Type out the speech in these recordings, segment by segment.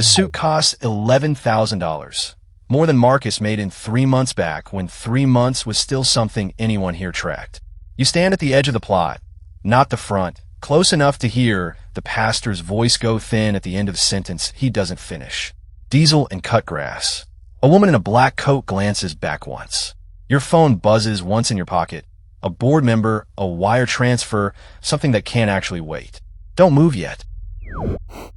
The suit costs $11,000, more than Marcus made in 3 months back when 3 months was still something anyone here tracked. You stand at the edge of the plot, not the front, close enough to hear the pastor's voice go thin at the end of the sentence he doesn't finish. Diesel and cut grass. A woman in a black coat glances back once. Your phone buzzes once in your pocket. A board member, a wire transfer, something that can't actually wait. Don't move yet.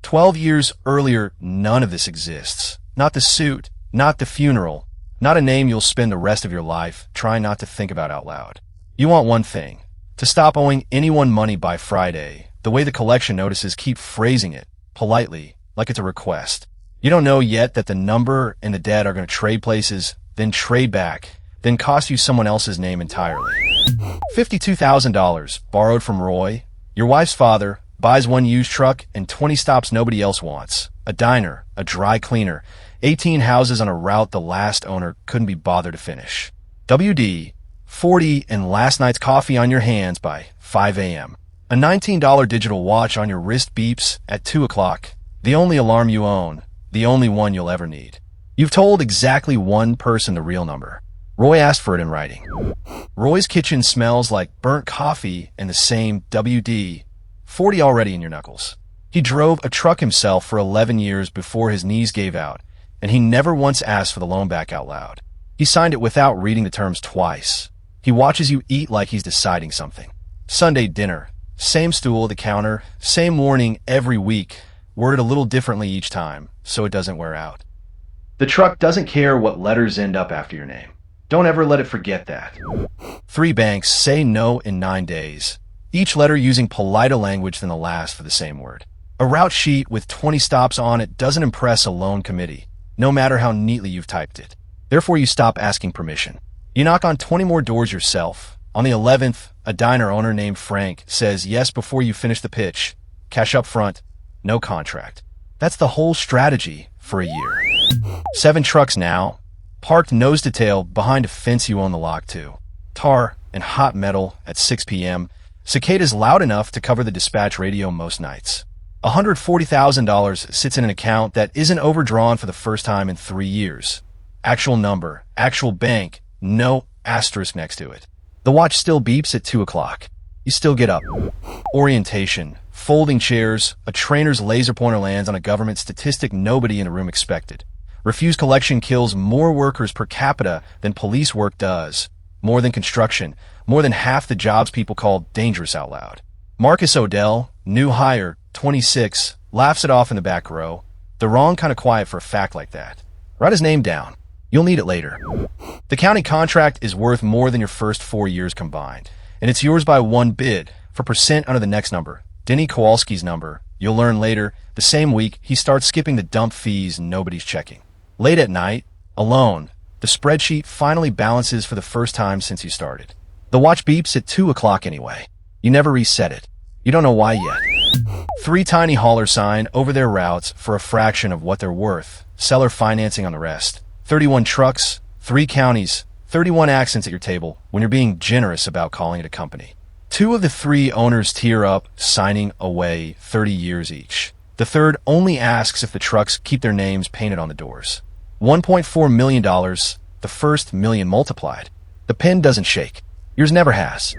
12 years earlier, none of this exists. Not the suit, not the funeral, not a name you'll spend the rest of your life trying not to think about out loud. You want one thing, to stop owing anyone money by Friday, the way the collection notices keep phrasing it, politely, like it's a request. You don't know yet that the number and the dead are going to trade places, then trade back, then cost you someone else's name entirely. $52,000 borrowed from Roy, your wife's father, buys one used truck and 20 stops nobody else wants. A diner, a dry cleaner, 18 houses on a route the last owner couldn't be bothered to finish. WD, 40 and last night's coffee on your hands by 5 a.m. A $19 digital watch on your wrist beeps at 2 o'clock. The only alarm you own, the only one you'll ever need. You've told exactly one person the real number. Roy asked for it in writing. Roy's kitchen smells like burnt coffee and the same WD, 40 already in your knuckles. He drove a truck himself for 11 years before his knees gave out, and he never once asked for the loan back out loud. He signed it without reading the terms twice. He watches you eat like he's deciding something. Sunday dinner. Same stool at the counter, same warning every week, worded a little differently each time, so it doesn't wear out. The truck doesn't care what letters end up after your name. Don't ever let it forget that. 3 banks say no in 9 days, each letter using politer language than the last for the same word. A route sheet with 20 stops on it doesn't impress a loan committee, no matter how neatly you've typed it. Therefore, you stop asking permission. You knock on 20 more doors yourself. On the 11th, a diner owner named Frank says yes before you finish the pitch. Cash up front, no contract. That's the whole strategy for a year. 7 trucks now, parked nose to tail behind a fence you own the lock to. Tar and hot metal at 6 p.m. Cicadas loud enough to cover the dispatch radio most nights. $140,000 sits in an account that isn't overdrawn for the first time in 3 years. Actual number, actual bank, no asterisk next to it. The watch still beeps at 2 o'clock. You still get up. Orientation, folding chairs, a trainer's laser pointer lands on a government statistic nobody in the room expected. Refuse collection kills more workers per capita than police work does. More than construction, more than half the jobs people call dangerous out loud. Marcus Odell, new hire, 26, laughs it off in the back row. The wrong kind of quiet for a fact like that. Write his name down. You'll need it later. The county contract is worth more than your first 4 years combined, and it's yours by 1 bid for percent under the next number. Denny Kowalski's number. You'll learn later, the same week, he starts skipping the dump fees nobody's checking. Late at night, alone, the spreadsheet finally balances for the first time since you started. The watch beeps at 2 o'clock anyway. You never reset it. You don't know why yet. 3 tiny hauler sign over their routes for a fraction of what they're worth. Seller financing on the rest. 31 trucks, 3 counties, 31 accents at your table when you're being generous about calling it a company. 2 of the 3 owners tear up, signing away 30 years each. The third only asks if the trucks keep their names painted on the doors. $1.4 million, the first million multiplied. The pen doesn't shake. Yours never has.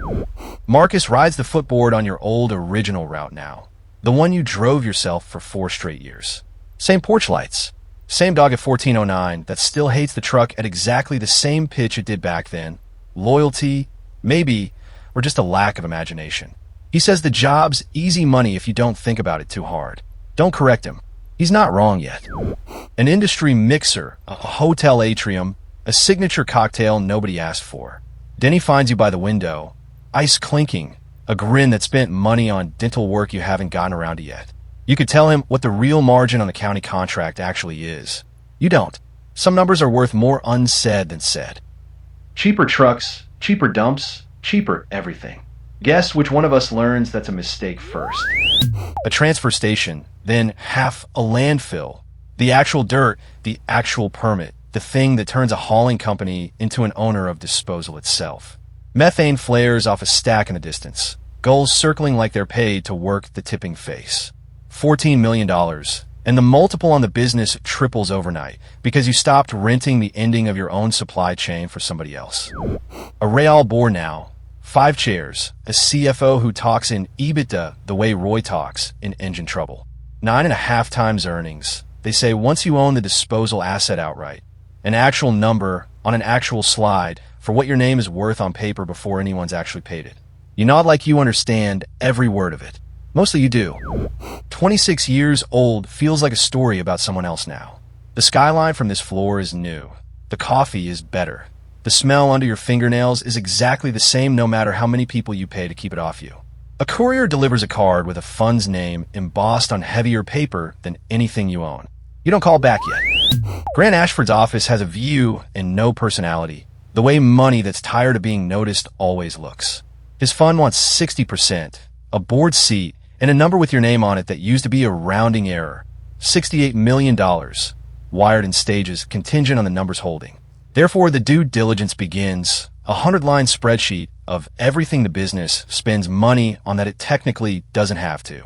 Marcus rides the footboard on your old original route now. The one you drove yourself for 4 straight years. Same porch lights. Same dog at 1409 that still hates the truck at exactly the same pitch it did back then. Loyalty, maybe, or just a lack of imagination. He says the job's easy money if you don't think about it too hard. Don't correct him. He's not wrong yet. An industry mixer, a hotel atrium, a signature cocktail nobody asked for. Denny finds you by the window, ice clinking, a grin that spent money on dental work you haven't gotten around to yet. You could tell him what the real margin on the county contract actually is. You don't. Some numbers are worth more unsaid than said. Cheaper trucks, cheaper dumps, cheaper everything. Guess which one of us learns that's a mistake first. A transfer station, then half a landfill. The actual dirt, the actual permit, the thing that turns a hauling company into an owner of disposal itself. Methane flares off a stack in the distance. Gulls circling like they're paid to work the tipping face. $14 million, And the multiple on the business triples overnight because you stopped renting the ending of your own supply chain for somebody else. A real bore now. 5 chairs. A CFO who talks in EBITDA the way Roy talks in Engine Trouble. 9.5 times earnings. They say once you own the disposal asset outright, an actual number on an actual slide for what your name is worth on paper before anyone's actually paid it. You nod like you understand every word of it. Mostly you do. 26 years old feels like a story about someone else now. The skyline from this floor is new. The coffee is better. The smell under your fingernails is exactly the same no matter how many people you pay to keep it off you. A courier delivers a card with a fund's name embossed on heavier paper than anything you own. You don't call back yet. Grant Ashford's office has a view and no personality, the way money that's tired of being noticed always looks. His fund wants 60%, a board seat, and a number with your name on it that used to be a rounding error. $68 million, wired in stages, contingent on the numbers holding. Therefore, the due diligence begins, a 100-line spreadsheet of everything the business spends money on that it technically doesn't have to.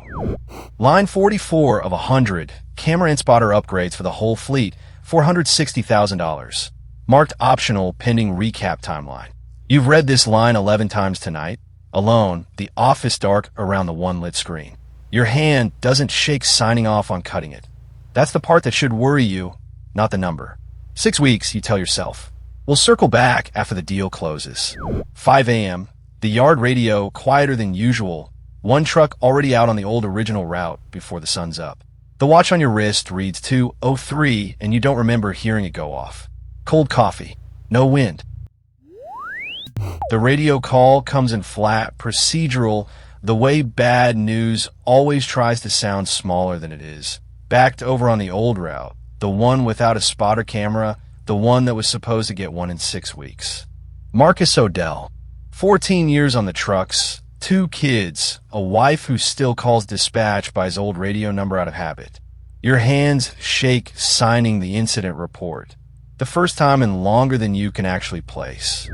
Line 44 of 100, camera and spotter upgrades for the whole fleet, $460,000. Marked optional pending recap timeline. You've read this line 11 times tonight. Alone, the office dark around the one lit screen. Your hand doesn't shake signing off on cutting it. That's the part that should worry you, not the number. 6 weeks, you tell yourself. We'll circle back after the deal closes. 5 a.m., the yard radio quieter than usual. One truck already out on the old original route before the sun's up. The watch on your wrist reads 2:03 and you don't remember hearing it go off. Cold coffee. No wind. The radio call comes in flat, procedural, the way bad news always tries to sound smaller than it is. Backed over on the old route, the one without a spotter camera, the one that was supposed to get one in 6 weeks. Marcus Odell, 14 years on the trucks, 2 kids, a wife who still calls dispatch by his old radio number out of habit. Your hands shake signing the incident report. The first time in longer than you can actually place.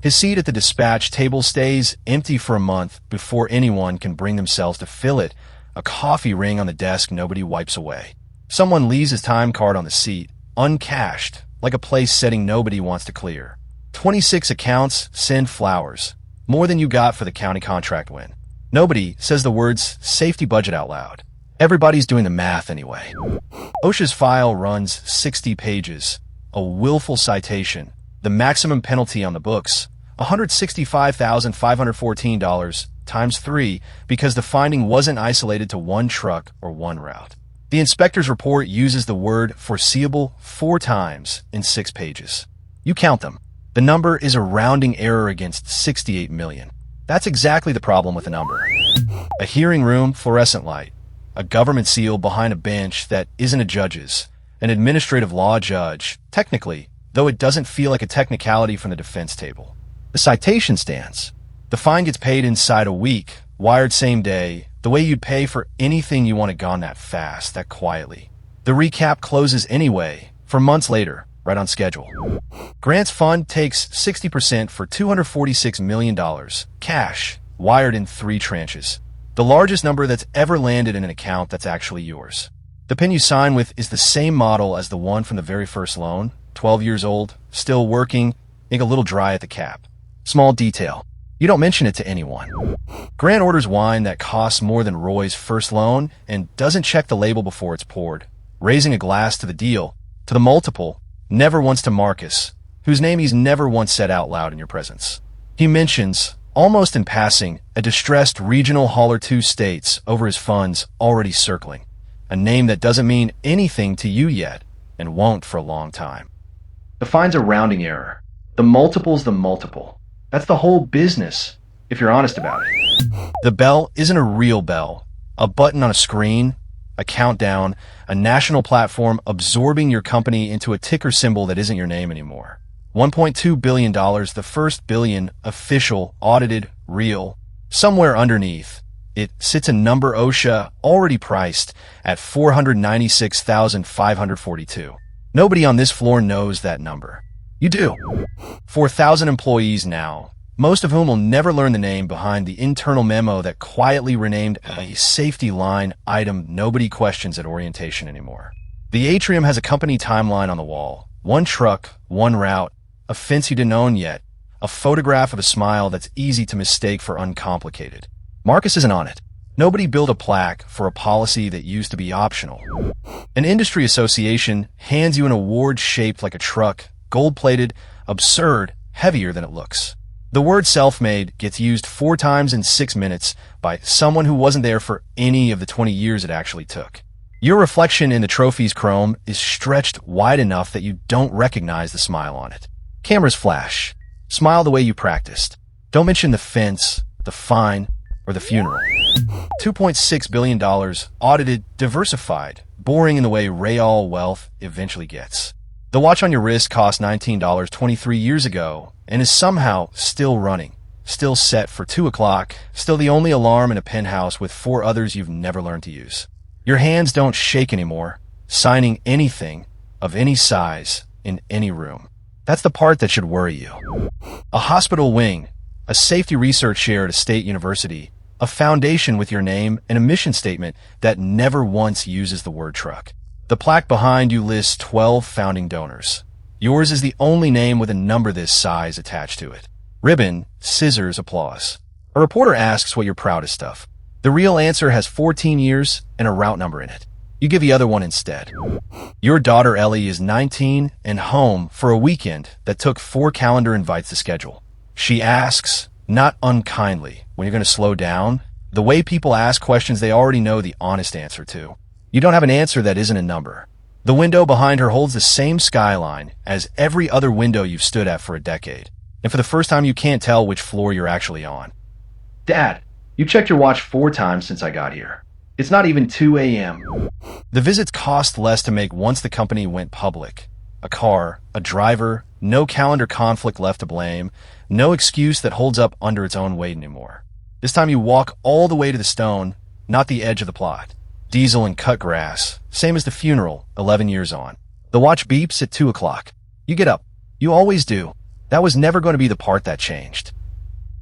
His seat at the dispatch table stays empty for a month before anyone can bring themselves to fill it. A coffee ring on the desk nobody wipes away. Someone leaves his time card on the seat, uncashed, like a place setting nobody wants to clear. 26 accounts send flowers, more than you got for the county contract win. Nobody says the words safety budget out loud. Everybody's doing the math anyway. OSHA's file runs 60 pages. A willful citation, the maximum penalty on the books, $165,514 times 3 because the finding wasn't isolated to one truck or one route. The inspector's report uses the word foreseeable 4 times in 6 pages. You count them. The number is a rounding error against 68 million. That's exactly the problem with the number. A hearing room fluorescent light, a government seal behind a bench that isn't a judge's, an administrative law judge, technically, though it doesn't feel like a technicality from the defense table. The citation stands. The fine gets paid inside a week, wired same day, the way you'd pay for anything you wanted gone that fast, that quietly. The recap closes anyway, for months later, right on schedule. Grant's fund takes 60% for $246 million, cash, wired in 3 tranches. The largest number that's ever landed in an account that's actually yours. The pen you sign with is the same model as the one from the very first loan, 12 years old, still working, ink a little dry at the cap. Small detail. You don't mention it to anyone. Grant orders wine that costs more than Roy's first loan and doesn't check the label before it's poured, raising a glass to the deal, to the multiple, never once to Marcus, whose name he's never once said out loud in your presence. He mentions, almost in passing, a distressed regional hauler 2 states over his funds already circling. A name that doesn't mean anything to you yet, and won't for a long time. The fine's a rounding error. The multiple's the multiple. That's the whole business, if you're honest about it. The bell isn't a real bell. A button on a screen, a countdown, a national platform absorbing your company into a ticker symbol that isn't your name anymore. $1.2 billion, the first billion, official, audited, real. Somewhere underneath, it sits a number OSHA already priced at $496,542. Nobody on this floor knows that number. You do. 4,000 employees now, most of whom will never learn the name behind the internal memo that quietly renamed a safety line item nobody questions at orientation anymore. The atrium has a company timeline on the wall. One truck, one route, a fence you didn't own yet, a photograph of a smile that's easy to mistake for uncomplicated. Marcus isn't on it. Nobody built a plaque for a policy that used to be optional. An industry association hands you an award shaped like a truck, gold-plated, absurd, heavier than it looks. The word self-made gets used 4 times in 6 minutes by someone who wasn't there for any of the 20 years it actually took. Your reflection in the trophy's chrome is stretched wide enough that you don't recognize the smile on it. Cameras flash. Smile the way you practiced. Don't mention the fence, the fine, or the funeral. $2.6 billion, audited, diversified, boring in the way real wealth eventually gets. The watch on your wrist cost $19 23 years ago and is somehow still running, still set for 2 o'clock, still the only alarm in a penthouse with 4 others you've never learned to use. Your hands don't shake anymore, signing anything of any size in any room. That's the part that should worry you. A hospital wing, a safety research chair at a state university, a foundation with your name, and a mission statement that never once uses the word truck. The plaque behind you lists 12 founding donors. Yours is the only name with a number this size attached to it. Ribbon, scissors, applause. A reporter asks what you're proudest of. The real answer has 14 years and a route number in it. You give the other one instead. Your daughter Ellie is 19 and home for a weekend that took 4 calendar invites to schedule. She asks, not unkindly, when you're going to slow down, the way people ask questions they already know the honest answer to. You don't have an answer that isn't a number. The window behind her holds the same skyline as every other window you've stood at for a decade. And for the first time, you can't tell which floor you're actually on. Dad, you checked your watch 4 times since I got here. It's not even 2 a.m. The visits cost less to make once the company went public. A car, a driver, no calendar conflict left to blame, no excuse that holds up under its own weight anymore. This time you walk all the way to the stone, not the edge of the plot. Diesel and cut grass, same as the funeral, 11 years on. The watch beeps at 2 o'clock. You get up. You always do. That was never going to be the part that changed.